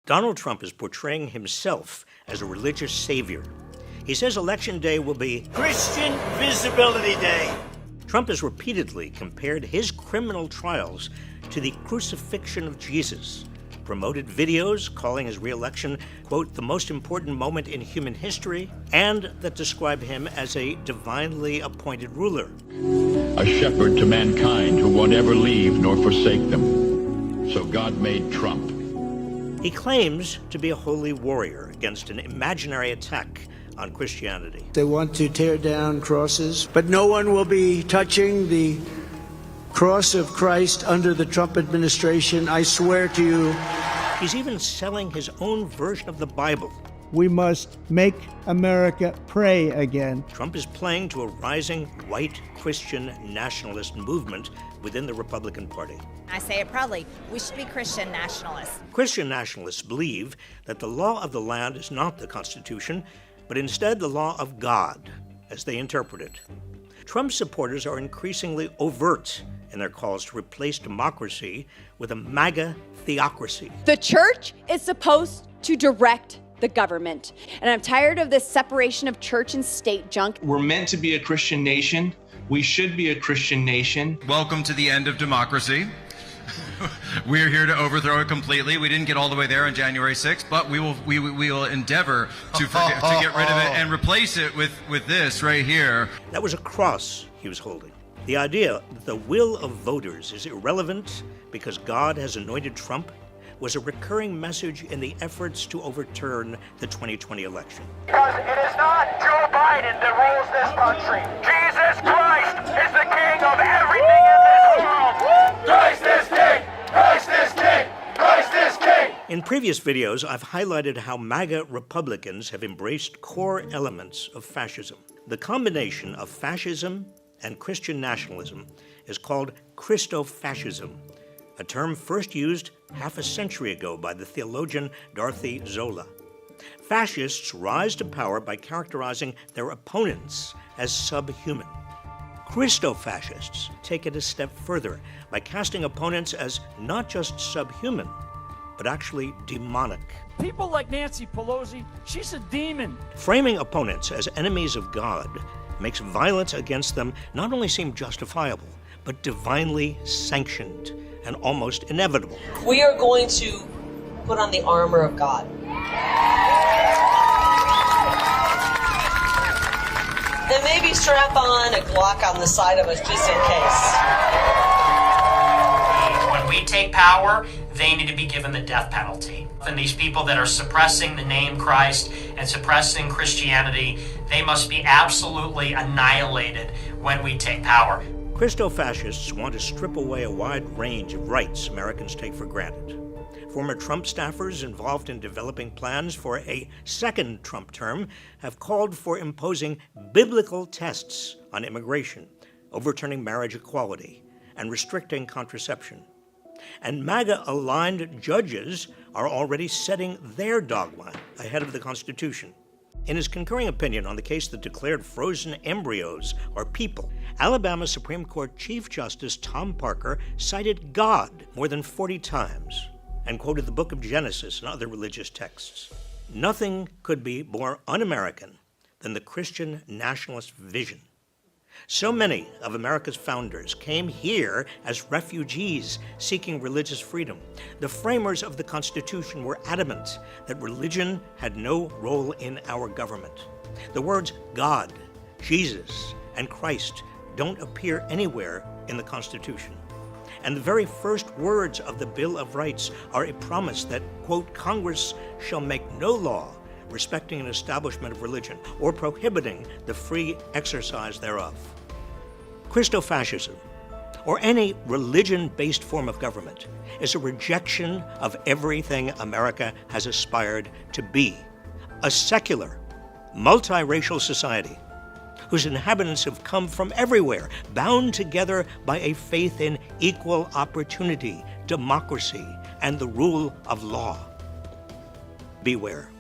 Donald Trump is portraying himself as a religious savior. He says Election Day will be Christian Visibility Day. Trump has repeatedly compared his criminal trials to the crucifixion of Jesus, promoted videos calling his re-election, quote, the most important moment in human history, and that describe him as a divinely appointed ruler. A shepherd to mankind who won't ever leave nor forsake them. So God made Trump. He claims to be a holy warrior against an imaginary attack on Christianity. They want to tear down crosses, but no one will be touching the cross of Christ under the Trump administration, I swear to you. He's even selling his own version of the Bible. We must make America pray again. Trump is playing to a rising white Christian nationalist movement within the Republican Party. I say it proudly, we should be Christian nationalists. Christian nationalists believe that the law of the land is not the Constitution, but instead the law of God, as they interpret it. Trump's supporters are increasingly overt in their calls to replace democracy with a MAGA theocracy. The church is supposed to direct the government, and I'm tired of this separation of church and state junk. We're meant to be a Christian nation. We should be a Christian nation. Welcome to the end of democracy. We're here to overthrow it completely. We didn't get all the way there on January 6th, but we will endeavor to get rid of it and replace it with this right here. That was a cross he was holding. The idea that the will of voters is irrelevant because God has anointed Trump was a recurring message in the efforts to overturn the 2020 election. Because it is not Joe Biden that rules this country. Jesus Christ is the king of everything in this world. Christ is king! Christ is king! Christ is king! In previous videos, I've highlighted how MAGA Republicans have embraced core elements of fascism. The combination of fascism and Christian nationalism is called Christofascism, a term first used half a century ago by the theologian Dorothy Zola. Fascists rise to power by characterizing their opponents as subhuman. Christofascists take it a step further by casting opponents as not just subhuman, but actually demonic. People like Nancy Pelosi, she's a demon. Framing opponents as enemies of God makes violence against them not only seem justifiable, but divinely sanctioned and almost inevitable. We are going to put on the armor of God. And maybe strap on a Glock on the side of us just in case. When we take power, they need to be given the death penalty. And these people that are suppressing the name Christ and suppressing Christianity, they must be absolutely annihilated when we take power. Christofascists want to strip away a wide range of rights Americans take for granted. Former Trump staffers involved in developing plans for a second Trump term have called for imposing biblical tests on immigration, overturning marriage equality, and restricting contraception. And MAGA-aligned judges are already setting their dogma ahead of the Constitution. In his concurring opinion on the case that declared frozen embryos are people, Alabama Supreme Court Chief Justice Tom Parker cited God more than 40 times and quoted the book of Genesis and other religious texts. Nothing could be more un-American than the Christian nationalist vision. So many of America's founders came here as refugees seeking religious freedom. The framers of the Constitution were adamant that religion had no role in our government. The words God, Jesus, and Christ don't appear anywhere in the Constitution. And the very first words of the Bill of Rights are a promise that, quote, Congress shall make no law respecting an establishment of religion or prohibiting the free exercise thereof. Christofascism, or any religion-based form of government, is a rejection of everything America has aspired to be, a secular, multiracial society whose inhabitants have come from everywhere, bound together by a faith in equal opportunity, democracy, and the rule of law. Beware.